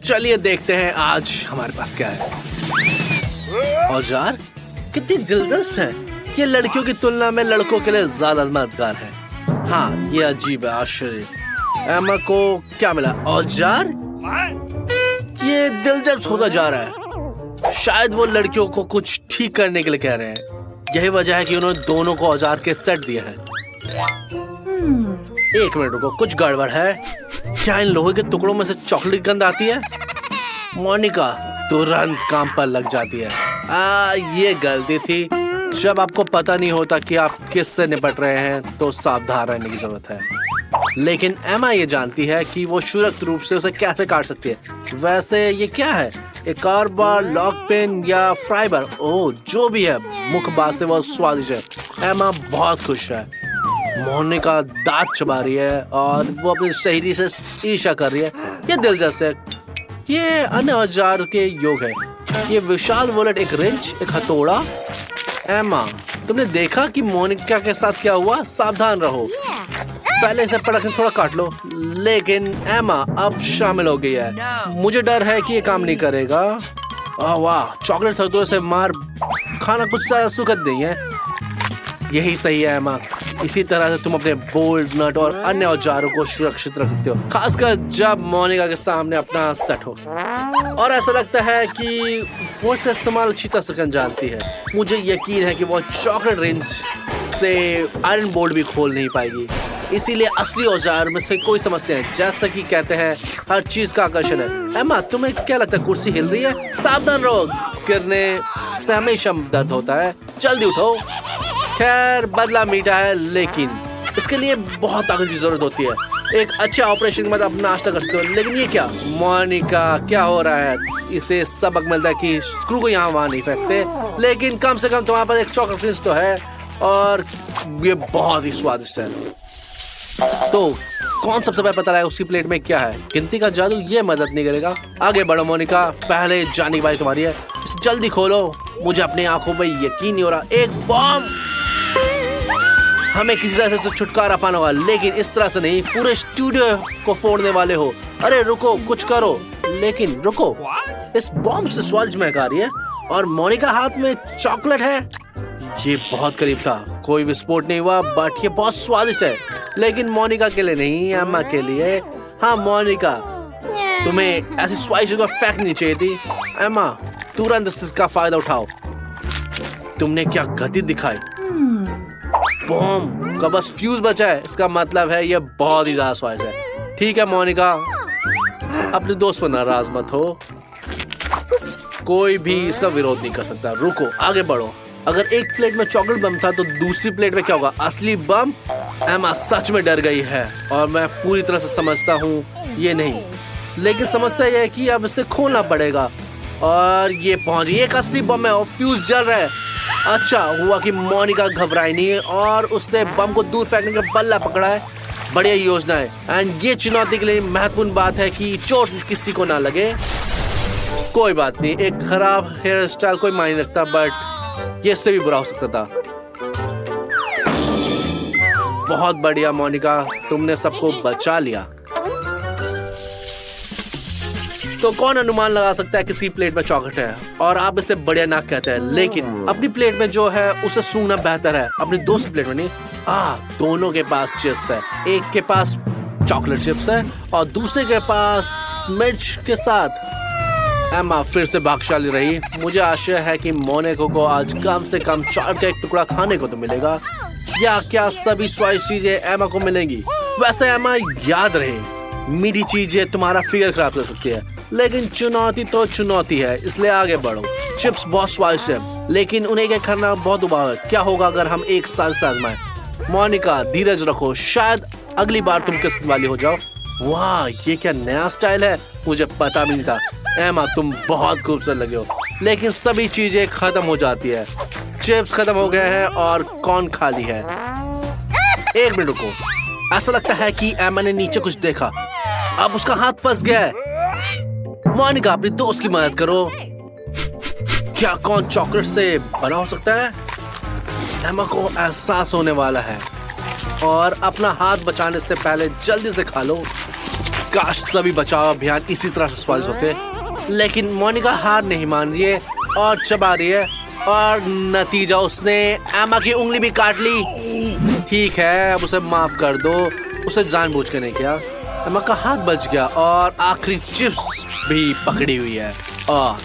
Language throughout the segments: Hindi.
चलिए देखते हैं आज हमारे पास क्या है। औजार कितनी दिलचस्प है। ये लड़कियों की तुलना में लड़कों के लिए ज्यादा मददगार है। हाँ, ये अजीब है, आश्चर्य। एमा को क्या मिला? औजार? ये दिलचस्प होता जा रहा है। शायद वो लड़कियों को कुछ ठीक करने के लिए कह रहे हैं। यही वजह है कि उन्होंने दोनों को औजार के सेट दिए हैं। एक मिनट रुको, कुछ गड़बड़ है। क्या इन लोहे के टुकड़ों में से चॉकलेट की गंध आती है? मोनिका तुरंत काम पर लग जाती है। ये गलती थी। जब आपको पता नहीं होता कि आप किससे निपट रहे हैं तो सावधान रहने की जरूरत है। लेकिन एमा ये जानती है कि वो सुरक्षित रूप से उसे कैसे काट सकती है। वैसे ये क्या है? एक कारबार, लॉक पेन या फाइबर? ओह, जो भी है, मुख्य बात से वो स्वादिष्ट है। एमा बहुत खुश है। मोनिका दांत चबा रही है और वो अपनी सहेली से ईर्ष्या कर रही है। ये दिलचस्प है। ये अन्य औजार के योग है। ये विशाल वॉलेट, एक रिंच, एक हथौड़ा। एमा, तुमने देखा कि मोनिका के साथ क्या हुआ? सावधान रहो। पहले इसे पटक थोड़ा काट लो। लेकिन एमा अब शामिल हो गई है। मुझे डर है कि ये काम नहीं करेगा। वाह, चॉकलेट हथौड़े से मार खाना कुछ ज्यादा सुखद नहीं है। यही सही है एमा। इसी तरह से तुम अपने बोल्ट, नट और अन्य औजारों को सुरक्षित रख सकते हो, खासकर जब मोनिका के सामने अपना सेट हो। और ऐसा लगता है कि वो इसका इस्तेमाल अच्छी तरह से जानती है। मुझे यकीन है कि वो चॉकलेट रिंच से आयरन बोल्ट भी खोल नहीं पाएगी। इसीलिए असली औजार में से कोई समस्या है। जैसा कि कहते हैं, हर चीज का आकर्षण है। एमा, तुम्हें क्या लगता है, कुर्सी हिल रही है? सावधान रहो, गिरने से हमेशा दर्द होता है। जल्दी उठो। खैर, बदला मीठा है, लेकिन इसके लिए बहुत ताकत की जरूरत होती है। एक अच्छे ऑपरेशन के बाद आप नाश्ता कर सकते हो। लेकिन ये क्या? मोनिका, क्या हो रहा है? इसे सबक मिलता है कि स्क्रू को यहाँ वहाँ नहीं फेंकते। लेकिन कम से कम तुम्हारे पास एक चॉकलेट रिंच तो है और ये बहुत ही स्वादिष्ट है। तो कौन सबसे पहले पता लगाएगा उसकी प्लेट में क्या है? गिनती का जादू ये मदद नहीं करेगा। आगे बढ़ो मोनिका, पहले जाने की बारी तुम्हारी है। इसे जल्दी खोलो। मुझे अपनी आंखों पे यकीन नहीं हो रहा। एक बॉम्ब! हमें किसी तरह से छुटकारा पाना होगा, लेकिन इस तरह से नहीं। पूरे स्टूडियो को फोड़ने वाले हो। अरे रुको, कुछ करो। लेकिन रुको, इस बॉम्ब से स्वादिष्ट महक आ रही है और मोनिका हाथ में चॉकलेट है। ये बहुत करीब था। कोई विस्फोट नहीं हुआ, बट ये बहुत स्वादिष्ट है। लेकिन मोनिका के लिए नहीं, एमा के लिए। हाँ मोनिका, तुम्हें ऐसी स्वादिष्ट को फेंकनी चाहिए थी। एमा, तुरंत इसका फायदा उठाओ। तुमने क्या गति दिखाई? बॉम्ब का बस फ्यूज बचा है। इसका मतलब है ये बहुत ही ज्यादा स्वादिष्ट है। ठीक है मोनिका, अपने दोस्त पर नाराज मत हो। कोई भी इसका विरोध नहीं कर सकता। रुको, आगे बढ़ो। अगर एक प्लेट में चॉकलेट बम था तो दूसरी प्लेट में क्या होगा? असली बम? एमा सच में डर गई है और मैं पूरी तरह से समझता हूँ ये नहीं। लेकिन समस्या यह है कि अब इसे खोलना पड़ेगा। और ये पहुंच गई। एक असली बम है और फ्यूज जल रहा है। अच्छा हुआ कि मोनिका घबराई नहीं और उसने बम को दूर फेंकने का बल्ला पकड़ा है। बढ़िया योजना है। एंड ये चुनौती के लिए महत्वपूर्ण बात है कि चोट किसी को ना लगे। कोई बात नहीं, एक खराब हेयर स्टाइल कोई मायने रखता, बट ये इससे भी बुरा हो सकता था। बहुत बढ़िया मोनिका, तुमने सबको बचा लिया। तो कौन अनुमान लगा सकता है किसी प्लेट में चॉकलेट है और आप इसे बढ़िया नाक कहते हैं। लेकिन अपनी प्लेट में जो है उसे सूंघना बेहतर है, अपनी दोस्त की प्लेट में नहीं। दोनों के पास चिप्स है। एक के पास चॉकलेट चिप्स है और दूसरे के पास मिर्च के साथ। एमा फिर से भाग्यशाली रही। मुझे आशा है कि मोनिका को आज कम से कम चॉकलेट का एक टुकड़ा खाने को तो मिलेगा। या क्या सभी स्वादिष्ट चीजें एमा को मिलेंगी? वैसे एमा, याद रहे, मीठी चीजें तुम्हारा फिगर खराब कर सकती है, लेकिन चुनौती तो चुनौती है, इसलिए आगे बढ़ो। चिप्स बहुत स्वादिष्ट है, लेकिन उन्हें क्या करना बहुत उबाऊ है। क्या होगा अगर हम एक साथ आजमाएं? मोनिका, धीरज रखो, शायद अगली बार तुम किस्मत वाली हो जाओ। वाह, ये क्या नया स्टाइल है, मुझे पता भी नहीं था। एमा, तुम बहुत खूबसूरत लगे हो, लेकिन सभी चीजें खत्म हो जाती है। चिप्स खत्म हो गए हैं और कौन खाली है। एक मिनट रुको, ऐसा लगता है कि एमा ने नीचे कुछ देखा। अब उसका हाथ फंस गया है। मोनिका, अपनी दोस्त की मदद करो। क्या कौन चॉकलेट से बना हो सकता है? एमा को एहसास होने वाला है और अपना हाथ बचाने से पहले जल्दी से खा लो। काश सभी बचाव अभियान इसी तरह से स्वादिष्ट होते। लेकिन मोनिका हार नहीं मान रही है और चबा रही है और नतीजा उसने एमा की उंगली भी काट ली। ठीक है, अब उसे माफ कर दो, उसे जानबूझ के नहीं किया। एमा का हाथ बच गया और आखिरी चिप्स भी पकड़ी हुई है,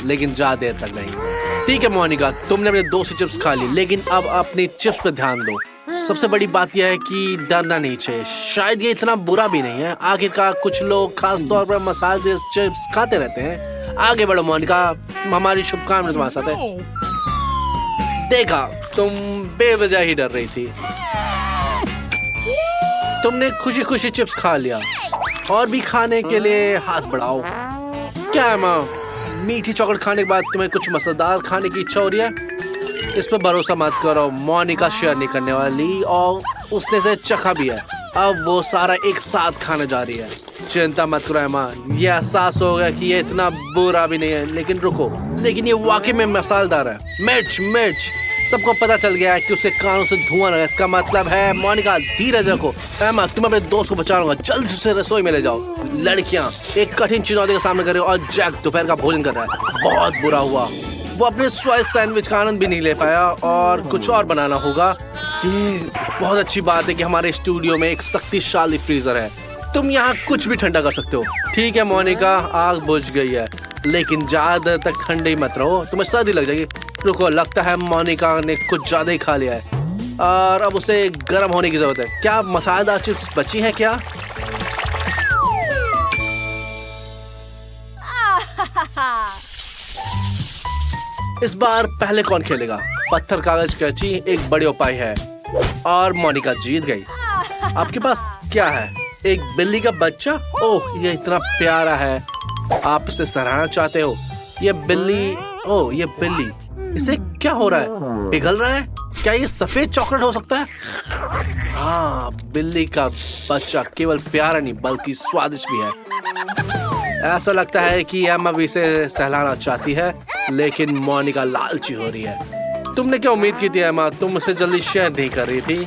लेकिन ज्यादा देर तक नहीं। ठीक है मोनिका, तुमने अपने 200 चिप्स खा ली, लेकिन अब अपनी चिप्स पे ध्यान दो। सबसे बड़ी बात यह है कि डरना नहीं चाहिए, शायद ये इतना बुरा भी नहीं है। आखिरकार कुछ लोग खास तौर पर मसालेदार चिप्स खाते रहते हैं। आगे बढ़ो मोनिका, हमारी शुभकामनाएं तुम्हारे साथ है। देखा, तुम बेवजह ही डर रही थी। तुमने खुशी खुशी चिप्स खा लिया और भी खाने के लिए हाथ बढ़ाओ। क्या है माँ, मीठी चॉकलेट खाने के बाद तुम्हें कुछ मसालेदार खाने की इच्छा हो रही है? इस पर भरोसा मत करो, मोनिका शेयर नहीं करने वाली और उसने से चखा भी है। अब वो सारा एक साथ खाने जा रही है। चिंता मत करो एमा, ये एहसास होगा कि ये इतना बुरा भी नहीं है। लेकिन रुको, लेकिन ये वाकई में मसालेदार है। मिर्च मिर्च, सबको पता चल गया है कि उसके कानों से धुआं लगा। इसका मतलब है मोनिका धीरज रखो। एमा, तुम अपने दोस्त को बचाऊंगा, जल्दी से रसोई में ले जाओ। लड़कियां एक कठिन चुनौती का सामना कर रही हो और जैक दोपहर का भोजन कर रहा है। बहुत बुरा हुआ, वो अपने स्वादिष्ट सैंडविच का आनंद भी नहीं ले पाया और कुछ और बनाना होगा। ये बहुत अच्छी बात है कि हमारे स्टूडियो में एक शक्तिशाली फ्रीजर है, तुम यहाँ कुछ भी ठंडा कर सकते हो। ठीक है मोनिका, आग बुझ गई है, लेकिन ज्यादा देर तक ठंडे ही मत रहो, तुम्हें सर्दी लग जाएगी। रुको, लगता है मोनिका ने कुछ ज्यादा ही खा लिया है और अब उसे गर्म होने की जरूरत है। क्या मसालेदार चिप्स बची हैं क्या? इस बार पहले कौन खेलेगा? पत्थर कागज कैंची एक बड़े उपाय है और मोनिका जीत गई। आपके पास क्या है? एक बिल्ली का बच्चा? ओह, ये इतना प्यारा है, आप इसे सराहना चाहते हो। ये बिल्ली, ओह ये बिल्ली, इसे क्या हो रहा है? पिघल रहा है? क्या ये सफेद चॉकलेट हो सकता है? हाँ, बिल्ली का बच्चा केवल प्यारा नहीं बल्कि स्वादिष्ट भी है। ऐसा लगता है कि एमा भी इसे सहलाना चाहती है, लेकिन मोनिका लालची हो रही है। तुमने क्या उम्मीद की थी एमा? तुम मुझसे जल्दी शेयर नहीं कर रही थी,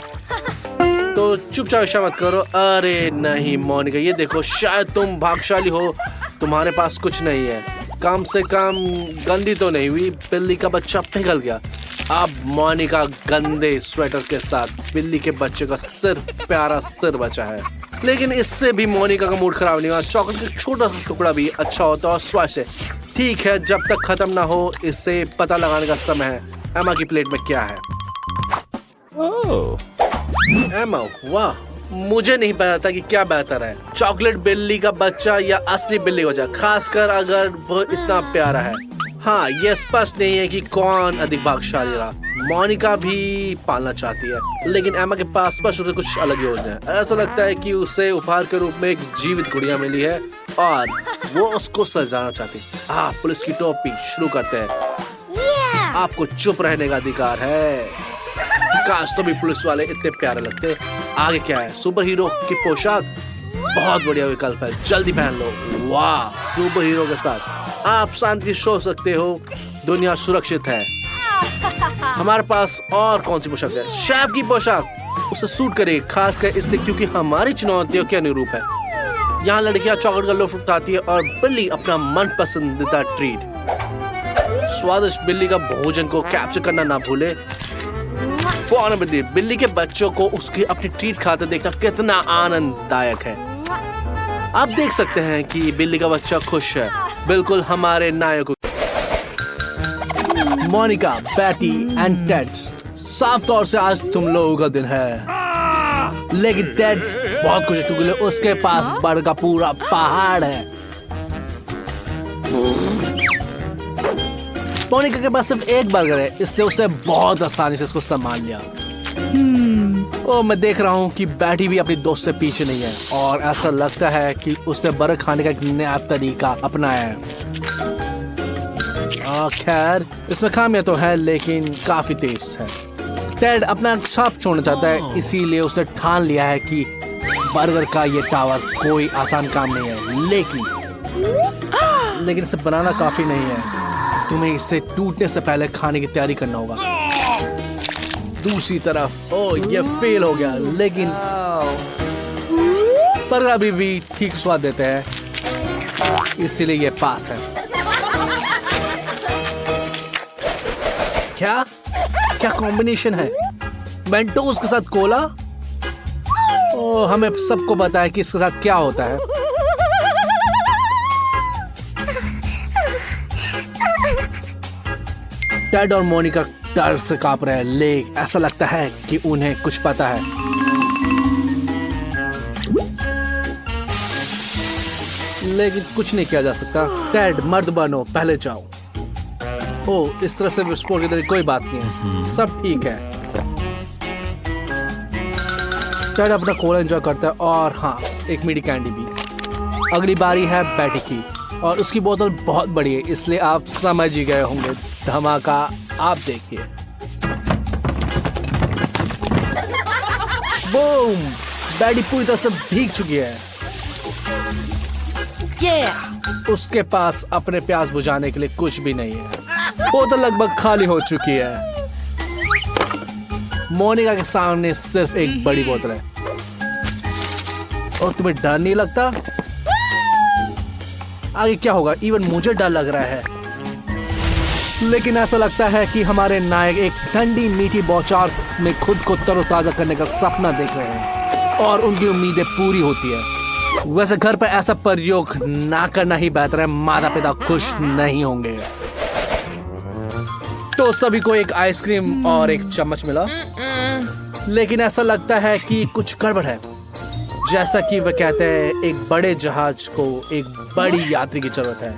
तो चुपचाप ऐसा मत करो। अरे नहीं मोनिका, ये देखो, शायद तुम भाग्यशाली हो, तुम्हारे पास कुछ नहीं है। कम से कम गंदी तो नहीं हुई। बिल्ली का बच्चा पिघल गया। अब मोनिका गंदे स्वेटर के साथ बिल्ली के बच्चे का सिर्फ प्यारा सिर बचा है। लेकिन इससे भी मोनिका का मूड खराब नहीं हुआ। चॉकलेट का छोटा सा टुकड़ा भी अच्छा होता है और स्वादिष्ट है। ठीक है, जब तक खत्म ना हो इससे पता लगाने का समय है एमा की प्लेट में क्या है। एमा, वाह, मुझे नहीं पता था कि क्या बेहतर है, चॉकलेट बिल्ली का बच्चा या असली बिल्ली का बच्चा, खासकर अगर वो इतना प्यारा है। हाँ, ये स्पष्ट नहीं है कि कौन अधिक भाग्यशाली रहा। मोनिका भी पालना चाहती है, लेकिन एमा के पास स्पष्ट रूप से कुछ अलग योजना है। ऐसा लगता है कि उसे उपहार के रूप में एक जीवित गुड़िया मिली है और वो उसको सजाना चाहती है। हाँ, पुलिस की टोपी, शुरू करते हैं। आपको चुप रहने का अधिकार है। काश सभी पुलिस वाले इतने प्यारे लगते। आगे क्या है? सुपर हीरो की पोशाक, बहुत बढ़िया विकल्प है, जल्दी पहन लो। वाह, सुपर हीरो के साथ आप शांति सो सकते हो, दुनिया सुरक्षित है। हमारे पास और कौन सी पोशाक है? शेफ की पोशाक, उसे सूट करेगी, खासकर इसलिए क्योंकि हमारी चुनौतियों के अनुरूप है। यहाँ लड़कियां चॉकलेट का लुत्फ उठाती है और बिल्ली अपना मन पसंदीदा ट्रीट। स्वादिष्ट बिल्ली का भोजन को कैप्चर करना ना भूले। बिल्ली के बच्चों को उसकी अपनी ट्रीट खाते देखना कितना आनंददायक है। आप देख सकते हैं कि बिल्ली का बच्चा खुश है, बिल्कुल हमारे नायक। मोनिका, बैटी एंड टेड, साफ तौर से आज तुम लोगों का दिन है, लेकिन टेड बहुत खुश है क्योंकि उसके पास बर्गर का पूरा पहाड़ है। मोनिका के पास सिर्फ एक बर्गर है, इसलिए उसने बहुत आसानी से इसको संभाल लिया। ओ, मैं देख रहा हूँ कि बैटी भी अपनी दोस्त से पीछे नहीं है और ऐसा लगता है कि उसने बर्गर खाने का एक नया तरीका अपनाया है। खैर, इसमें खामियां तो है लेकिन काफी तेज है। टेड अपना छाप छोड़ना चाहता है, इसीलिए उसने ठान लिया है कि बर्गर का ये टावर कोई आसान काम नहीं है। लेकिन इसे बनाना काफी नहीं है, तुम्हें इसे टूटने से पहले खाने की तैयारी करना होगा। दूसरी तरफ, ओह ये फेल हो गया, लेकिन पर अभी भी ठीक स्वाद देते हैं, इसीलिए ये पास है। क्या क्या कॉम्बिनेशन है, मेंटोस के साथ कोला। ओ, हमें सबको पता है कि इसके साथ क्या होता है। टेड और मोनिका डर से कांप रहे हैं, लेकिन ऐसा लगता है कि उन्हें कुछ पता है। लेकिन कुछ नहीं किया जा सकता। टेड, मर्द बनो, पहले जाओ। ओ, इस तरह से विस्फोट की कोई बात नहीं है, सब ठीक है। टेड अपना कोला एंजॉय करता है और हाँ, एक मीठी कैंडी भी। अगली बारी है बैटी की और उसकी बोतल बहुत बड़ी है, इसलिए आप समझ ही गए होंगे। धमाका आप देखिए। बूम! बैटी पूरी तरह से भीग चुकी है। उसके पास अपने प्यास बुझाने के लिए कुछ भी नहीं है। बोतल लगभग खाली हो चुकी है। मोनिका के सामने सिर्फ एक बड़ी बोतल है। और तुम्हें डर नहीं लगता? आगे क्या होगा? इवन मुझे डर लग रहा है। लेकिन ऐसा लगता है कि हमारे नायक एक ठंडी मीठी बौछार में खुद को तरोताजा करने का सपना देख रहे हैं और उनकी उम्मीदें पूरी होती है। वैसे घर पर ऐसा प्रयोग ना करना ही बेहतर है, माता पिता खुश नहीं होंगे। तो सभी को एक आइसक्रीम और एक चम्मच मिला, लेकिन ऐसा लगता है कि कुछ गड़बड़ है। जैसा कि वह कहते हैं, एक बड़े जहाज को एक बड़ी यात्री की जरूरत है,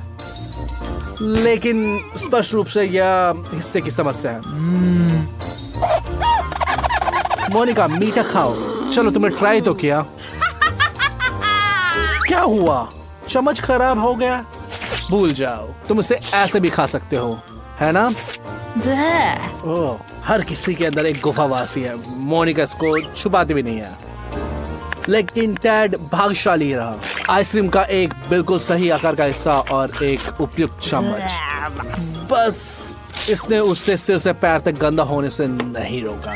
लेकिन स्पष्ट रूप से यह हिस्से की समस्या है। मोनिका, मीठा खाओ। चलो, तुमने ट्राई तो किया। क्या हुआ? चम्मच खराब हो गया? भूल जाओ, तुम इसे ऐसे भी खा सकते हो, है ना? ओह, हर किसी के अंदर एक गुफावासी है। मोनिका इसको छुपाती भी नहीं है। लेकिन टेड भाग्यशाली रहा। आइसक्रीम का एक बिल्कुल सही आकार का हिस्सा और एक उपयुक्त चम्मच। बस इसने उससे सिर से पैर तक गंदा होने से नहीं रोका।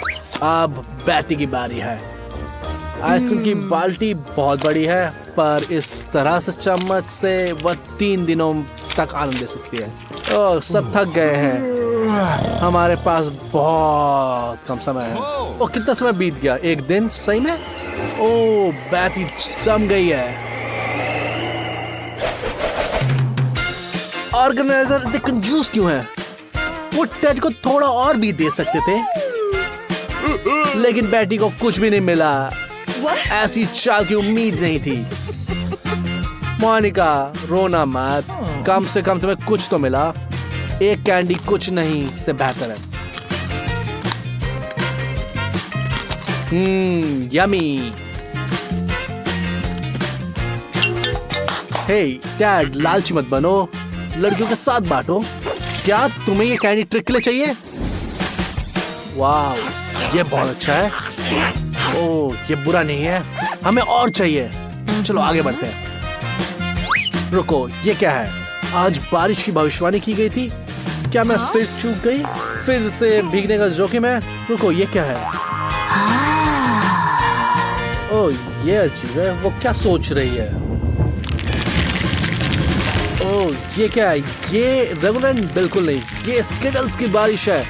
अब बैटी की बारी है। आइसक्रीम की बाल्टी बहुत बड़ी है, पर इस तरह से चम्मच से वह 3 दिनों तक आनंद ले सकती है। ओह, सब थक गए हैं। हमारे पास बहुत कम समय है। ओह, कितना समय बीत गया? 1 दिन? सही में? ओह, बैटी जम गई है। ऑर्गेनाइजर इतने कंजूस क्यों है? वो टेड को थोड़ा और भी दे सकते थे, लेकिन बैटी को कुछ भी नहीं मिला। ऐसी चाल की उम्मीद नहीं थी। मोनिका, रोना मत, कम से कम तुम्हें कुछ तो मिला। एक कैंडी कुछ नहीं से बेहतर है। यमी। हे डैड, लालची मत बनो, लड़कियों के साथ बांटो। क्या तुम्हें ये कैंडी ट्रिक के लिए चाहिए? वाह, ये बहुत अच्छा है। ओह, ये बुरा नहीं है, हमें और चाहिए। चलो आगे बढ़ते हैं। रुको, ये क्या है? आज बारिश की भविष्यवाणी की गई थी। क्या मैं फिर चूक गई? फिर से भीगने का जोखिम है। रुको, ये क्या है? ओह, ये अजीब है। वो क्या सोच रही है? ओह, ये क्या है? ये रेगुलर बिल्कुल नहीं, ये स्किटल्स की बारिश है।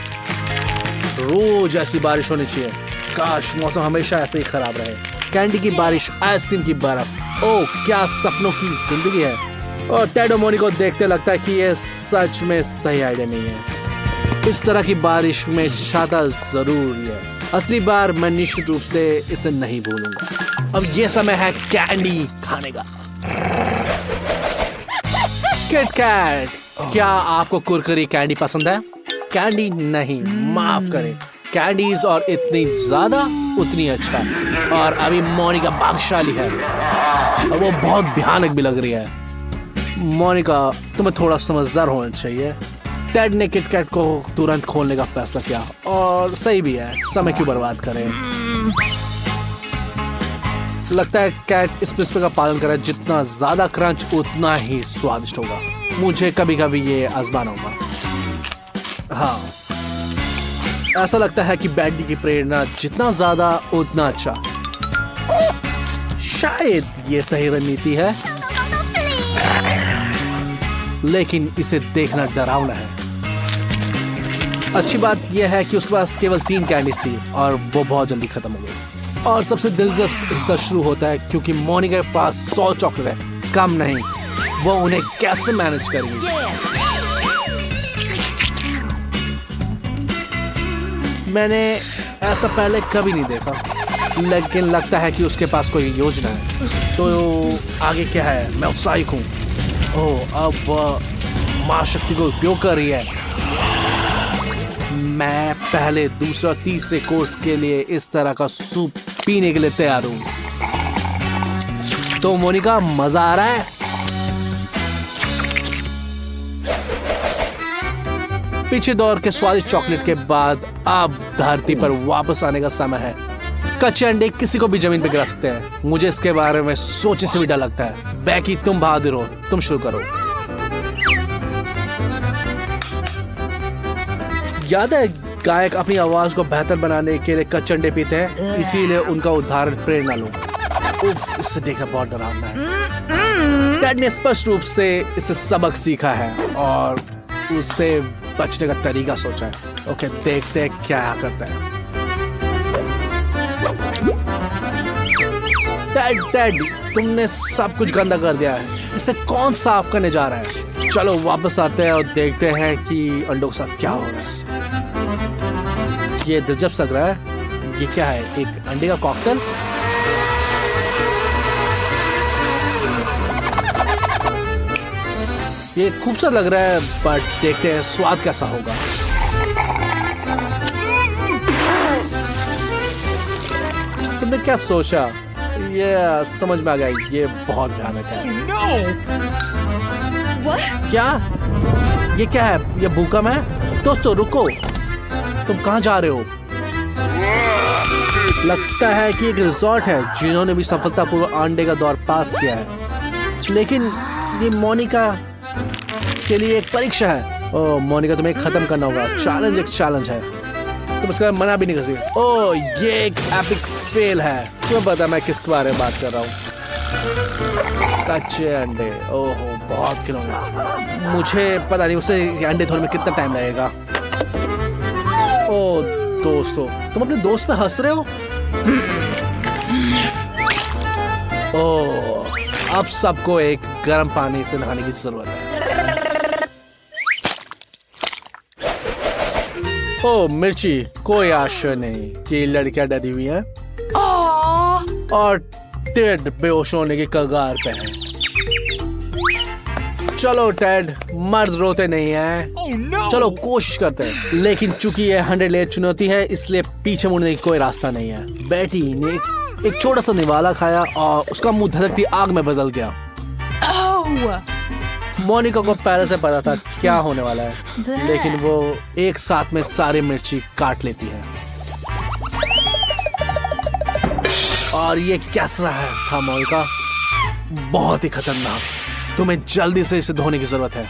रोज ऐसी बारिश होनी चाहिए। काश मौसम हमेशा ऐसे ही खराब रहे। कैंडी की बारिश, आइसक्रीम की बर्फ। ओह, क्या सपनों की जिंदगी है। और टेड और मोनिका को देखते लगता है कि ये सच में सही आइडिया नहीं है। इस तरह की बारिश में छाता जरूरी है। असली बार मैं निश्चित रूप से इसे नहीं भूलूंगा। अब ये समय है कैंडी खाने का। KitKat. क्या आपको कुरकुरी कैंडी पसंद है? कैंडी नहीं, माफ करें, कैंडीज और इतनी ज्यादा उतनी अच्छा। और अभी मोनिका भाग्यशाली है और वो बहुत भयानक भी लग रही है। मोनिका, तुम्हें थोड़ा समझदार होना चाहिए। टेड ने किट कैट को तुरंत खोलने का फैसला किया और सही भी है, समय क्यों बर्बाद करें। लगता है कैट इस प्रिंसिपल का पालन करे, जितना ज्यादा क्रंच उतना ही स्वादिष्ट होगा। मुझे कभी कभी ये आजमाना होगा। हाँ, ऐसा लगता है कि बैटी की प्रेरणा जितना ज्यादा उतना अच्छा। शायद ये सही रणनीति है, लेकिन इसे देखना डरावना है। अच्छी बात यह है कि उसके पास केवल 3 कैंडीज थी और वो बहुत जल्दी खत्म हो गई। और सबसे दिलचस्प हिस्सा शुरू होता है क्योंकि मोनिका के पास 100 चॉकलेट है, कम नहीं। वो उन्हें कैसे मैनेज करेगी? मैंने ऐसा पहले कभी नहीं देखा, लेकिन लगता है कि उसके पास कोई योजना है। तो आगे क्या है? मैं उत्साहित हूँ। ओह, अब वह माँ शक्ति को उपयोग कर रही है। मैं पहले दूसरा तीसरे कोर्स के लिए इस तरह का सूप पीने के लिए तैयार हूँ। तो मोनिका, मजा आ रहा है? पीछे दौड़ के स्वादिष्ट चॉकलेट के बाद अब धरती पर वापस आने का समय है। कच्चे अंडे किसी को भी जमीन पे गिरा सकते हैं। मुझे इसके बारे में सोचने से भी डर लगता है। बैकी, तुम बहादुर हो, तुम शुरू करो। याद है, गायक अपनी आवाज को बेहतर बनाने के लिए कच्चे अंडे पीते हैं, इसीलिए उनका उदाहरण प्रेरणा लो। उफ, इससे देखना बहुत डरावना है। टेड ने स्पष्ट रूप से इससे सबक सीखा है और उससे बचने का तरीका सोचा है। ओके, देखते हैं क्या करता है। टेड, तुमने सब कुछ गंदा कर दिया है। इसे कौन साफ करने जा रहा है? चलो वापस आते हैं और देखते हैं कि अंडों के साथ क्या हो रहा है। ये दिलचस्प लग रहा है। ये क्या है? एक अंडे का कॉकटेल? ये खूबसूरत लग रहा है, बट देखते हैं स्वाद कैसा होगा। तुमने क्या सोचा? ये समझ में आ गया, ये बहुत भयानक है। क्या? ये क्या है? ये भूकंप है? दोस्तों रुको, तुम कहाँ जा रहे हो? लगता है कि एक रिजॉर्ट है जिन्होंने भी सफलतापूर्वक अंडे का दौर पास किया है, लेकिन ये मोनिका के लिए एक परीक्षा है। ओह मोनिका, तुम्हें खत्म करना होगा। चैलेंज एक चैलेंज है, तुम इसका मना भी नहीं कर सकते। ओह, ये एक एपिक फेल है। तुम्हें पता मैं किसके बारे में बात कर रहा हूँ? कच्चे अंडे। ओह, बहुत खिलौने। मुझे पता नहीं उसे अंडे धोने में कितना टाइम लगेगा। ओह दोस्तों, तुम अपने दोस्त पे हंस रहे हो? ओह, अब सबको एक गर्म पानी से नहाने की जरूरत है। ओह मिर्ची, कोई आशा नहीं कि लड़कियां डरी हुई हैं और टेड बेहोश होने की कगार पे है। चलो टेड, मर्द रोते नहीं हैं। चलो कोशिश करते हैं। लेकिन चूंकि ये 100 लेयर चुनौती है, इसलिए पीछे मुड़ने की कोई रास्ता नहीं है। बेटी ने एक छोटा सा निवाला खाया और उसका मुंह धड़कती आग में बदल गया। मोनिका को पहले से पता था क्या होने वाला है, लेकिन वो एक साथ में सारी मिर्ची काट लेती है। और ये कैसा है था मोनिका? बहुत ही खतरनाक। तुम्हें जल्दी से इसे धोने की जरूरत है।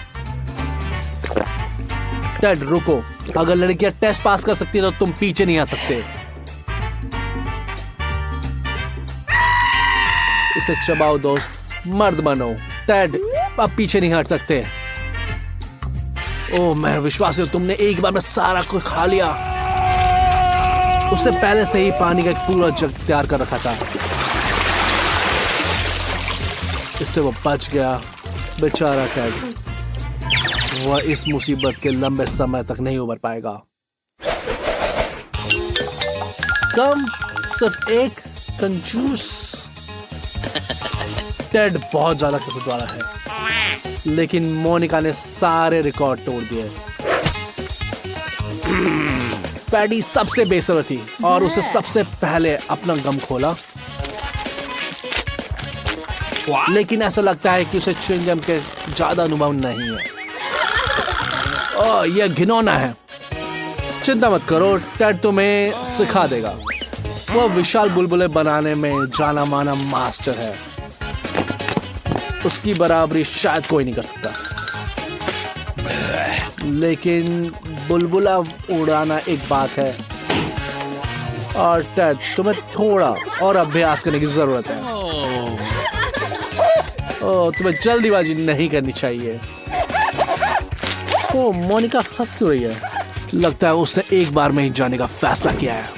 टेड रुको, अगर लड़कियां टेस्ट पास कर सकती है तो तुम पीछे नहीं आ सकते। इसे चबाओ दोस्त, मर्द बनो। टेड अब पीछे नहीं हट सकते। ओह मैं विश्वास हूं तुमने एक बार में सारा कुछ खा लिया। उससे पहले से ही पानी का एक पूरा जग तैयार कर रखा था। इससे वो बच गया। बेचारा टेड, वह इस मुसीबत के लंबे समय तक नहीं उबर पाएगा। कम सिर्फ एक कंजूस। टेड बहुत ज्यादा कसरत वाला है, लेकिन मोनिका ने सारे रिकॉर्ड तोड़ दिए। पैडी सबसे बेसब्र थी और उसे सबसे पहले अपना गम खोला, लेकिन ऐसा लगता है कि उसे च्युइंगम के ज्यादा अनुभव नहीं है। ओह यह घिनौना है। चिंता मत करो, टेड तुम्हें सिखा देगा। वह विशाल बुलबुले बनाने में जाना माना मास्टर है। उसकी बराबरी शायद कोई नहीं कर सकता। लेकिन बुलबुला उड़ाना एक बात है, और टेड तुम्हें थोड़ा और अभ्यास करने की जरूरत है। तुम्हें जल्दीबाजी नहीं करनी चाहिए। ओ, मोनिका हंस क्यों रही है? लगता है उसने एक बार में ही जाने का फैसला किया है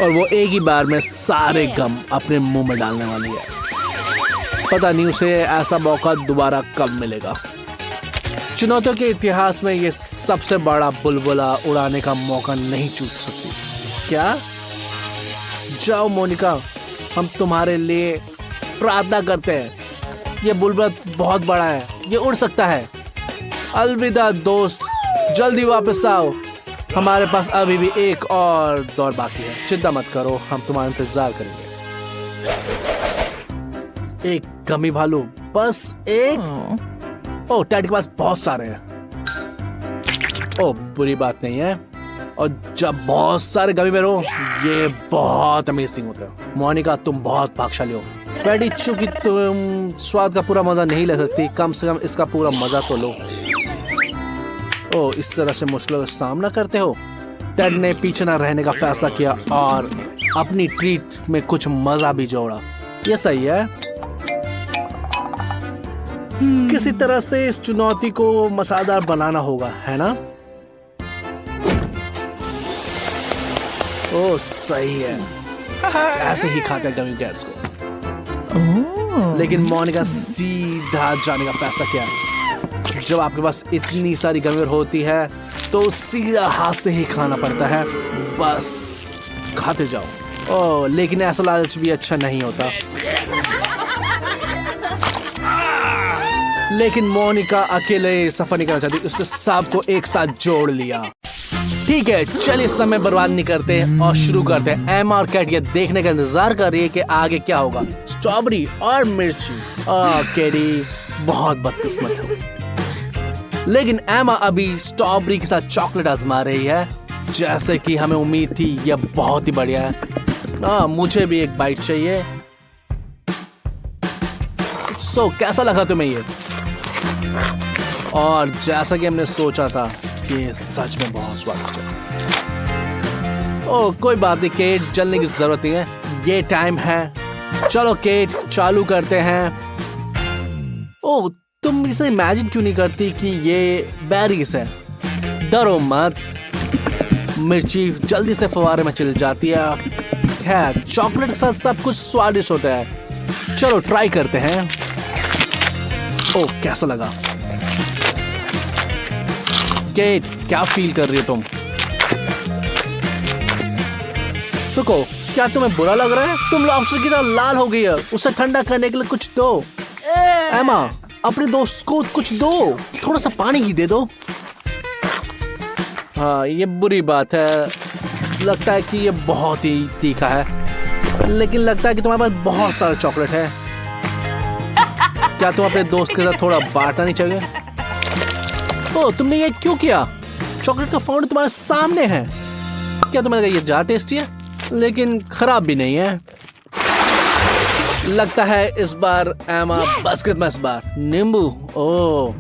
और वो एक ही बार में सारे गम अपने मुंह में डालने वाली है। पता नहीं उसे ऐसा मौका दोबारा कब मिलेगा। चुनौतियों के इतिहास में ये सबसे बड़ा बुलबुला उड़ाने का मौका नहीं चूक सकती। क्या? जाओ मोनिका, हम तुम्हारे लिए प्रार्थना करते हैं। ये बुलबुला बहुत बड़ा है, ये उड़ सकता है। अलविदा दोस्त, जल्दी वापस आओ। हमारे पास अभी भी एक और दौर बाकी है। चिंता मत करो, हम तुम्हारा इंतजार करेंगे। एक गमी भालू, बस एक? ओ, टैड के पास बहुत सारे हैं। ओ, बुरी बात नहीं है। और जब बहुत सारे गमी में रहो, ये बहुत अमेजिंग होता है। मोनिका, तुम बहुत भाग्यशाली हो। टैडी, चूंकि तुम स्वाद का पूरा मजा नहीं ले सकती, कम से कम इसका पूरा मजा तो लो। ओ, इस तरह से मुश्किलों का सामना करते हो। टेड ने पीछे न रहने का फैसला किया और अपनी ट्रीट में कुछ मजा भी जोड़ा। ये सही है। किसी तरह से इस चुनौती को मसालेदार बनाना होगा, है ना? ओ, सही है। ऐसे ही खाते गमी गैस को। लेकिन मोनिका सीधा जाने का फैसला किया। जब आपके पास इतनी सारी गमी होती है तो सीधा हाथ से ही खाना पड़ता है। बस खाते जाओ। ओ, लेकिन ऐसा लालच भी अच्छा नहीं होता। लेकिन मोनिका अकेले सफर नहीं करना चाहती, उसने सबको एक साथ जोड़ लिया। ठीक है, चलिए समय बर्बाद नहीं करते और शुरू करते हैं। एमा और कैट ये देखने का इंतजार कर रही है कि आगे क्या होगा। स्ट्रॉबेरी और मिर्ची। कैटी बहुत बदकिस्मत है। लेकिन एमा अभी स्ट्रॉबेरी के साथ चॉकलेट आजमा रही है। जैसे कि हमें उम्मीद थी, यह बहुत ही बढ़िया है। मुझे भी एक बाइट चाहिए। कैसा लगा तुम्हें ये? और जैसा कि हमने सोचा था कि सच में बहुत स्वादिष्ट है। ओ, कोई बात नहीं केट, जलने की जरूरत नहीं है, ये टाइम है। चलो केट, चालू करते हैं। ओ, तुम इसे इमेजिन क्यों नहीं करती कि ये बेरीज है? डरो मत, मिर्ची जल्दी से फवारे में चल जाती है। खैर, चॉकलेट के साथ सब कुछ स्वादिष्ट होता है। चलो ट्राई करते हैं। ओ, कैसा लगा? केट, क्या फील कर रही हो तुम? रुको, क्या तुम्हें बुरा लग रहा है? तुम लॉबस्टर की तरह लाल हो गई है। उसे ठंडा करने के लिए कुछ दो। एमा, अपने दोस्त को कुछ दो, थोड़ा सा पानी ही दे दो। हाँ, ये बुरी बात है। लगता है कि ये बहुत ही तीखा है, लेकिन लगता है कि तुम्हारे पास बहुत सारा चॉकलेट है। क्या तुम अपने दोस्त के साथ थोड़ा बांटना नहीं चाहिए? ओ, तुमने ये क्यों किया? चॉकलेट का फाउंड तुम्हारे सामने है। क्या तुम्हें लगा ये ज्यादा टेस्टी है? लेकिन खराब भी नहीं है। लगता है इस बार एमा बास्केट में, इस बार नींबू। ओ,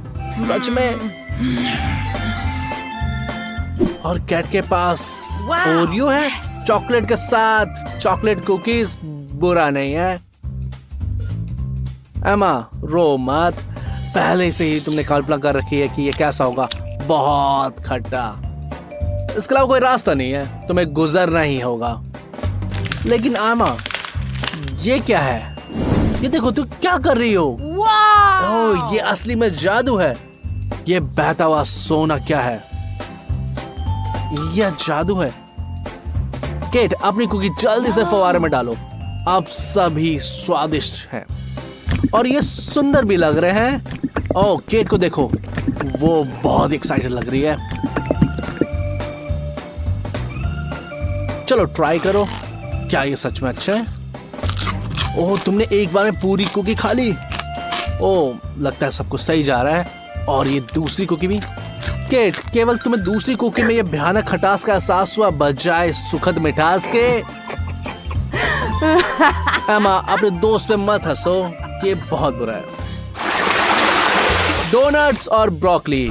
सच में? और कैट के पास ओरियो है चॉकलेट के साथ। चॉकलेट कुकीज बुरा नहीं है। एमा, रो मत। पहले से ही तुमने कल्पना कर रखी है कि ये कैसा होगा। बहुत खट्टा। इसके अलावा कोई रास्ता नहीं है, तुम्हें गुजरना ही होगा। लेकिन एमा, ये क्या है? ये देखो, तू क्या कर रही हो? ओह, ये असली में जादू है। ये बहता हुआ सोना क्या है? यह जादू है। केट, अपनी कुकी जल्दी से फवारे में डालो। अब सभी स्वादिष्ट हैं और ये सुंदर भी लग रहे हैं। ओह, केट को देखो, वो बहुत एक्साइटेड लग रही है। चलो ट्राई करो। क्या ये सच में अच्छा है? ओह, तुमने एक बार में पूरी कुकी खा ली। ओह, लगता है सब कुछ सही जा रहा है। और ये दूसरी कुकी भी। केट, केवल तुम्हें दूसरी कुकी में ये भयानक खटास का एहसास हुआ बजाय सुखद मिठास के। एमा, अपने दोस्त पे मत हंसो, ये बहुत बुरा है। डोनट्स और ब्रोकली,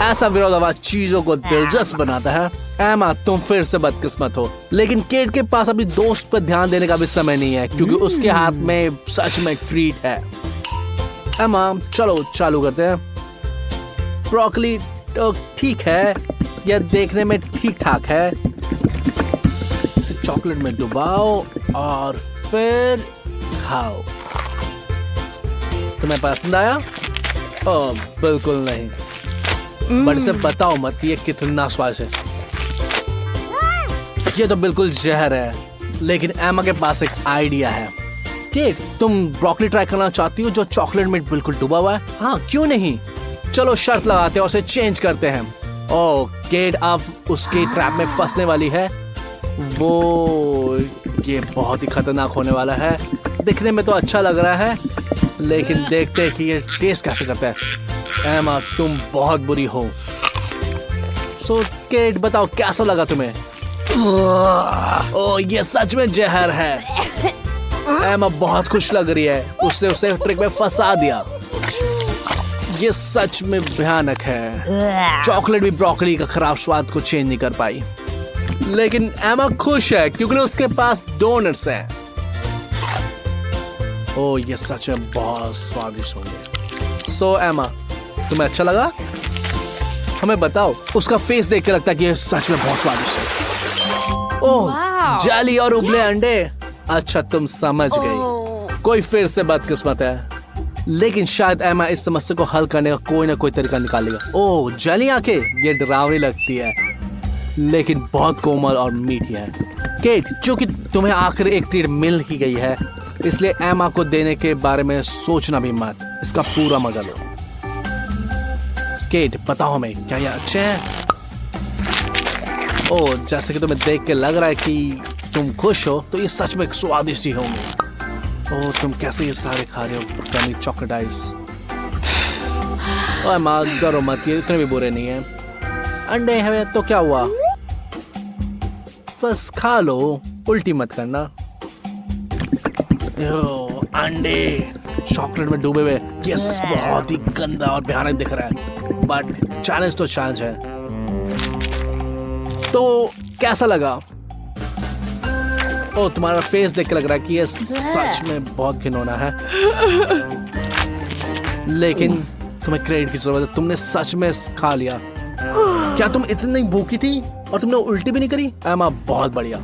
ऐसा विरोधाभास चीजों को दिलचस्प बनाता है। एमा, तुम फिर से बदकिस्मत हो। लेकिन केट के पास अपनी दोस्त पर ध्यान देने का भी समय नहीं है, क्योंकि उसके हाथ में सच में ट्रीट है। एमा चलो चालू करते हैं। ब्रोकली तो ठीक है, यह देखने में ठीक ठाक है। इसे चॉकलेट में डुबाओ और फिर खाओ। तुम्हें पसंद आया? ओह बिल्कुल नहीं। बट इसे बताओ मत ये कितना स्वादिष्ट है। ये तो बिल्कुल जहर है। लेकिन एमा के पास एक आइडिया है। केट, तुम ब्रोकली ट्राई करना चाहती हो जो चॉकलेट में बिल्कुल डूबा हुआ है? हाँ क्यों नहीं, चलो शर्त लगाते हैं और उसे चेंज करते हैं। ओह केट अब उसके ट्रैप में फंसने वाली है। वो ये बहुत ही खतरनाक होने वाला है। दिखने में तो अच्छा लग रहा है लेकिन देखते हैं कि ये टेस्ट कैसे करता है। एमा तुम बहुत बुरी हो। सो केट बताओ कैसा लगा तुम्हें? ओह ये सच में जहर है। एमा बहुत खुश लग रही है, उसने उसे ट्रिक में फंसा दिया। ये सच में भयानक है। चॉकलेट भी ब्रोकली का खराब स्वाद को चेंज नहीं कर पाई। लेकिन एमा खुश है क्योंकि उसके पास डोनट्स हैं। ओह ये सच में बहुत स्वादिष्ट होंगे। सो एमा तुम्हें अच्छा लगा? हमें बताओ। उसका फेस देख के लगता है कि ये सच में बहुत स्वादिष्ट है। ओह जाली और उबले अंडे। अच्छा तुम समझ गई। कोई फिर से बदकिस्मत है। लेकिन शायद एमा इस समस्या को हल करने का कोई ना कोई तरीका निकालेगा। ओह जली आंखें, ये डरावनी लगती है लेकिन बहुत कोमल और मीठी है। केट चूंकि तुम्हें आखिर एक ट्रीट मिल ही गई है इसलिए एमा को देने के बारे में सोचना भी मत, इसका पूरा मजा लो। केट बताओ हमें क्या ये अच्छे हैं? ओह जैसे कि तुम्हें देख के लग रहा है कि तुम खुश हो तो ये सच में स्वादिष्ट ही होंगे। ओह तुम कैसे ये सारे खा रहे हो गमी चॉकलेट आइस? ओह माँ डरो मत, ये इतने भी बुरे नहीं है। अंडे हैं तो क्या हुआ, बस खा लो, उल्टी मत करना। अंडे चॉकलेट में डूबे हुए, ये बहुत ही गंदा और भयानक दिख रहा है बट चैलेंज तो चैलेंज है। तो कैसा लगा? ओ तुम्हारा फेस देख के लग रहा है कि ये सच में बहुत घिनौना है लेकिन तुम्हें क्रेडिट की जरूरत है, तुमने सच में खा लिया। क्या तुम इतनी भूखी थी और तुमने उल्टी भी नहीं करी? एमा बहुत बढ़िया।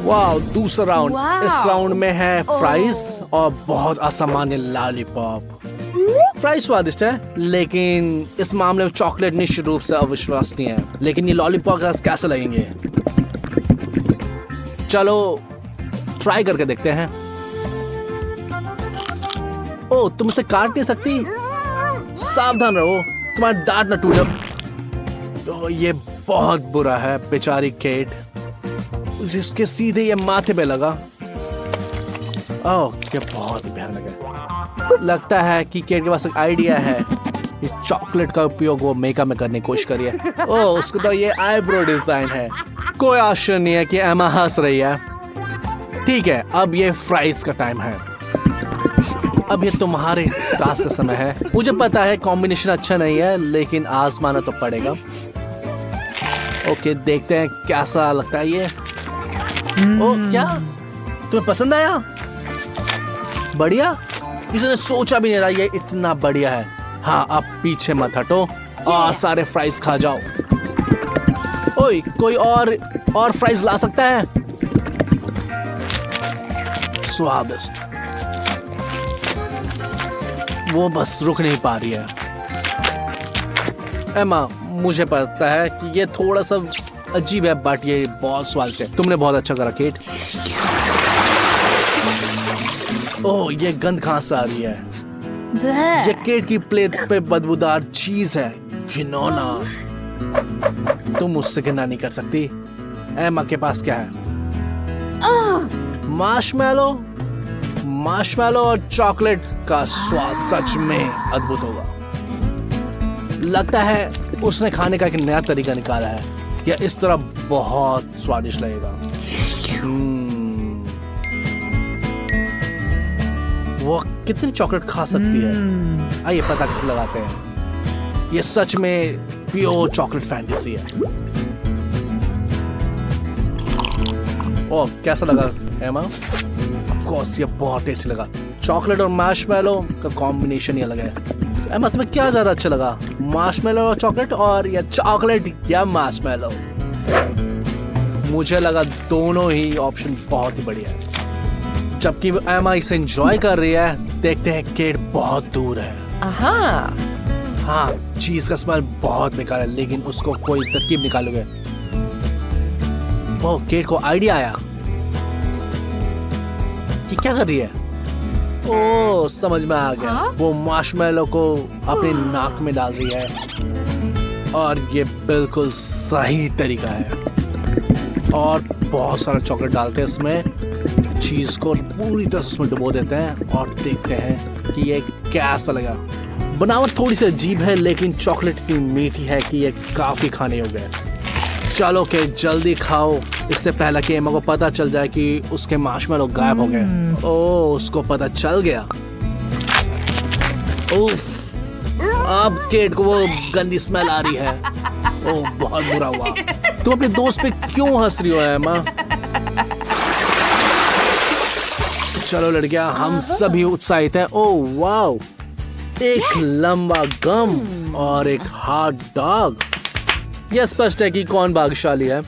वाह दूसरा राउंड। इस राउंड में है फ्राइज और बहुत असामान्य लॉलीपॉप। फ्राइज स्वादिष्ट है लेकिन इस मामले में चॉकलेट निश्चित रूप से अविश्वसनीय है। लेकिन ये लॉलीपॉप कैसे लगेंगे? चलो ट्राई करके देखते हैं। ओ तुम इसे काट नहीं सकती, सावधान रहो तुम्हारा दांत न टूट जाए। तो ये बहुत बुरा है बेचारी केट, जिसके सीधे ये माथे पे लगा। ओह ये बहुत भयानक है। लगता है कि केट के पास एक आइडिया है। ये चॉकलेट का उपयोग वो मेकअप में करने की कोशिश करी है। ओह उसको तो ये आईब्रो डिजाइन है। कोई आश्चर्य नहीं है कि एमा हंस रही है। ठीक है अब ये फ्राइज का टाइम है। अब ये तुम्हारे टास्क का समय है। मुझे पता है कॉम्बिनेशन अच्छा नहीं है लेकिन आजमाना तो पड़ेगा। ओके देखते हैं कैसा लगता है ये। ओ क्या तुम्हें पसंद आया? बढ़िया, किसी ने सोचा भी नहीं था ये इतना बढ़िया है। हाँ अब पीछे मत हटो और सारे फ्राइज खा जाओ। ओए कोई और फ्राइज ला सकता है? स्वादिष्ट, वो बस रुक नहीं पा रही है। एमा मुझे पता है कि ये थोड़ा सा अजीब है बट ये बहुत स्वादिष्ट है। तुमने बहुत अच्छा करा केट। ओह ये गंद कहाँ से आ रही है? ये केट की प्लेट पे बदबूदार चीज है, घिनौना। तुम मुझसे घिना नहीं कर सकती। एमा के पास क्या है? मार्शमैलो और चॉकलेट का स्वाद सच में अद्भुत होगा। लगता है उसने खाने का एक नया तरीका निकाला है। या इस तरह बहुत स्वादिष्ट लगेगा। वो कितनी चॉकलेट खा सकती है? आइए पता लगाते हैं। ये सच में प्योर चॉकलेट फैंटेसी है। ओह कैसा लगा एमा? ऑफ कोर्स ये बहुत टेस्टी लगा। चॉकलेट और मार्शमैलो का कॉम्बिनेशन ही अलग है। एमा तुम्हें क्या ज्यादा अच्छा लगा, मार्शमैलो और चॉकलेट, और या चॉकलेट या मार्शमैलो? मुझे लगा दोनों ही ऑप्शन बहुत ही बढ़िया है। जबकि एमा इसे एंजॉय कर रही है, देखते हैं केट बहुत दूर है। हाँ, चीज का स्मेल बहुत बेकार है, लेकिन उसको कोई तरकीब निकालोगे। ओह, केट को आइडिया आया कि क्या कर रही है। ओह, समझ में आ गया। वो मार्शमैलो को अपने नाक में डाल रही है और ये बिल्कुल सही तरीका है। और बहुत सारा चॉकलेट डालते हैं इसमें, चीज को पूरी तरह से उसमें डुबो देते हैं और देखते हैं कि ये कैसा लगा। बनावट थोड़ी सी अजीब है, लेकिन चॉकलेट इतनी मीठी है कि ये काफी खाने योग्य है। चलो के जल्दी खाओ, इससे पहले कि एमा को पता चल जाए कि उसके मार्शमैलो गायब हो गए। ओह, उसको पता चल गया। उफ, अब केट को वो गंदी स्मेल आ रही है। ओह, बहुत बुरा हुआ। तुम अपने दोस्त पे क्यों हंस रही हो एमा? चलो लड़कियां, हम सभी उत्साहित हैं। ओह वाओ, एक लंबा गम और एक हॉट डॉग। यह स्पष्ट है कि कौन भाग्यशाली है।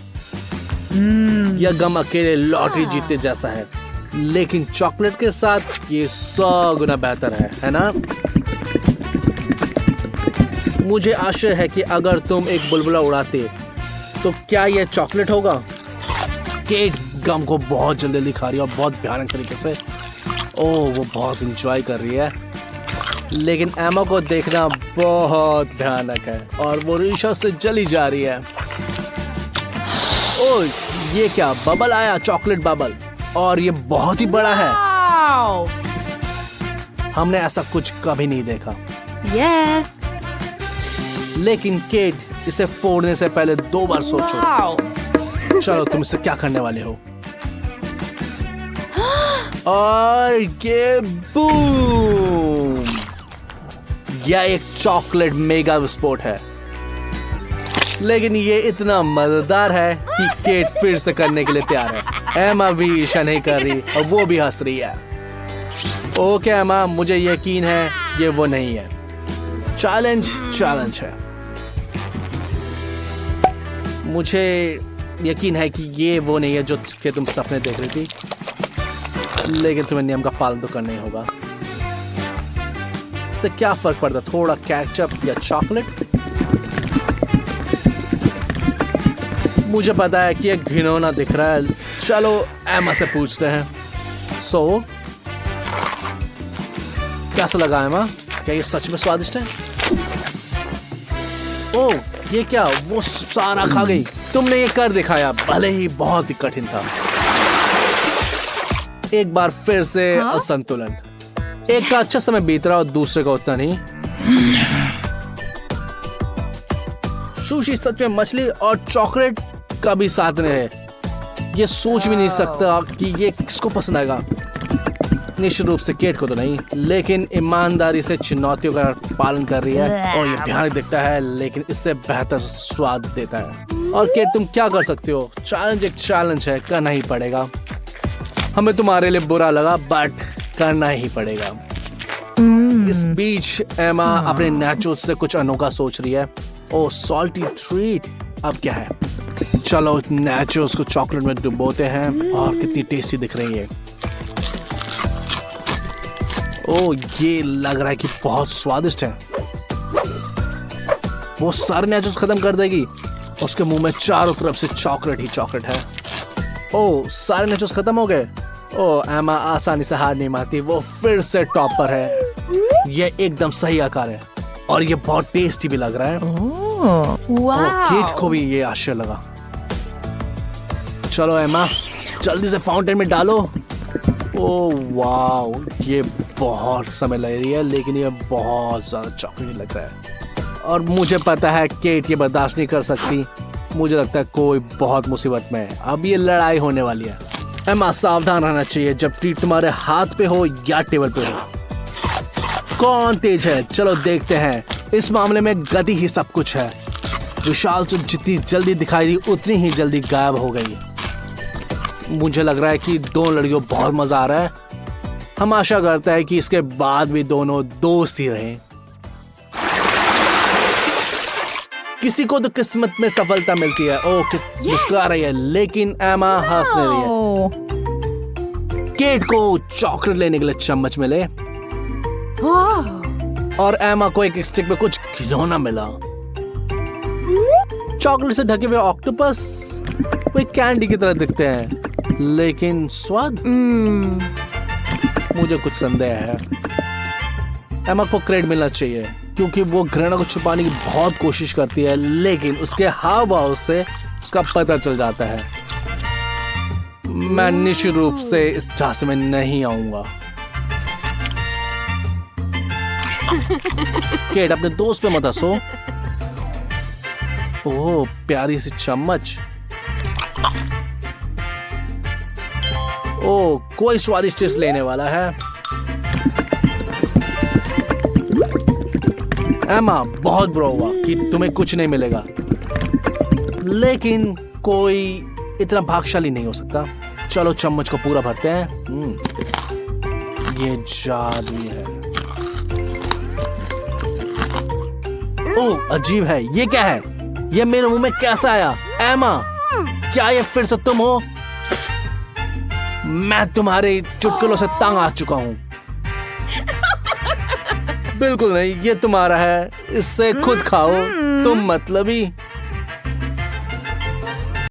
यह गम अकेले लॉटरी जीतने जैसा है, लेकिन चॉकलेट के साथ ये 100 गुना बेहतर है ना? मुझे आशा है कि अगर तुम एक बुलबुला उड़ाते तो क्या यह चॉकलेट होगा? केट गम को बहुत जल्दी खा रही है और बहुत भयानक तरीके से। ओह, वो बहुत एंजॉय कर रही है, लेकिन एमा को देखना बहुत भयानक है और वो रीशा से जली जा रही है। ओह, ये क्या बबल आया, चॉकलेट बबल, और ये बहुत ही बड़ा है। हमने ऐसा कुछ कभी नहीं देखा। लेकिन केट, इसे फोड़ने से पहले 2 बार सोचो। चलो, तुम इसे क्या करने वाले हो? और ये बूम! यह एक चॉकलेट मेगा विस्फोट है, लेकिन ये इतना मजेदार है कि केट फिर से करने के लिए तैयार है। एमा भी ईर्ष्या नहीं कर रही और वो भी हंस रही है। ओके एमा, मुझे यकीन है ये वो नहीं है। चैलेंज है। मुझे यकीन है कि ये वो नहीं है जो कि तुम सपने देख रही थी, लेकिन तुम्हें नियम का पालन तो करना ही होगा। इससे क्या फर्क पड़ता, थोड़ा केचप या चॉकलेट? मुझे पता है कि ये घिनौना दिख रहा है। चलो एमा से पूछते हैं। सो कैसा लगा एमा? क्या ये सच में स्वादिष्ट है? ओह, ये क्या, वो सारा खा गई। तुमने ये कर दिखाया, भले ही बहुत ही कठिन था। एक बार फिर से असंतुलन। एक का अच्छा समय बीत रहा और दूसरे का उतना नहीं। सुशी सच में मछली और चॉकलेट का भी साथ में है। ये सोच भी नहीं सकता कि ये किसको पसंद आएगा। निश्चित रूप से केट को तो नहीं, लेकिन ईमानदारी से चुनौतियों का पालन कर रही है और ये भयानक दिखता है, लेकिन इससे बेहतर स्वाद देता है। और केट, तुम क्या कर सकते हो? चैलेंज एक चैलेंज है, करना ही पड़ेगा। हमें तुम्हारे लिए बुरा लगा, बट करना ही पड़ेगा। इस बीच एमा अपने नाचोस से कुछ अनोखा सोच रही है। ओह, सॉल्टी ट्रीट। अब क्या है? चलो नाचोस को चॉकलेट में डुबोते हैं और कितनी टेस्टी दिख रही है। ओह, ये लग रहा है कि बहुत स्वादिष्ट है। वो सारे नाचोस खत्म कर देगी। उसके मुंह में चारों तरफ से चॉकलेट ही चॉकलेट है। ओह, सारे नाचोस खत्म हो गए। ओह, एमा आसानी से हार नहीं मानती। वो फिर से टॉप पर है। ये एकदम सही आकार है और ये बहुत टेस्टी भी लग रहा है। ओह, केट को भी ये आश्चर्य लगा। चलो एमा, जल्दी से फाउंटेन में डालो। ओह वाओ, ये बहुत समय लग रही है, लेकिन ये बहुत ज्यादा चॉकलेट लग रहा है और मुझे पता है केट ये बर्दाश्त नहीं कर सकती। मुझे लगता है कोई बहुत मुसीबत में है। अब ये लड़ाई होने वाली है। एमा, सावधान रहना चाहिए जब ट्रीट तुम्हारे हाथ पे हो या टेबल पे हो। कौन तेज है? चलो देखते हैं। इस मामले में गति ही सब कुछ है। विशाल से जितनी जल्दी दिखाई दी, उतनी ही जल्दी गायब हो गई। मुझे लग रहा है कि दोनों लड़कियों को बहुत मजा आ रहा है। हम आशा करते हैं कि इसके बाद भी दोनों दोस्त ही रहें। किसी को तो किस्मत में सफलता मिलती है। ओके, मुस्कुरा रही है, लेकिन एमा हंस नहीं रही है। केट को चॉकलेट लेने के लिए चम्मच मिले और एमा को एक स्टिक में कुछ खिलौना मिला। चॉकलेट से ढके हुए ऑक्टोपस वे कैंडी की तरह दिखते हैं, लेकिन स्वाद मुझे कुछ संदेह है। एमा को क्रेडिट मिलना चाहिए क्योंकि वो घृणा को छुपाने की बहुत कोशिश करती है, लेकिन उसके हाव भाव से उसका पता चल जाता है। मैं निश्चित रूप से इस झांसे में नहीं आऊंगा। केट, अपने दोस्त पे मत हंसो। ओह, प्यारी सी चम्मच। ओह, कोई स्वादिष्ट चीज लेने वाला है। एमा, बहुत बुरा हुआ कि तुम्हें कुछ नहीं मिलेगा, लेकिन कोई इतना भाग्यशाली नहीं हो सकता। चलो चम्मच को पूरा भरते हैं। ये जादू है। ओह, अजीब है। ये क्या है? ये मेरे मुंह में कैसा आया? एमा, क्या ये फिर से तुम हो? मैं तुम्हारे चुटकुलों से तंग आ चुका हूं। बिल्कुल नहीं, ये तुम्हारा है, इससे खुद खाओ। तुम मतलबी।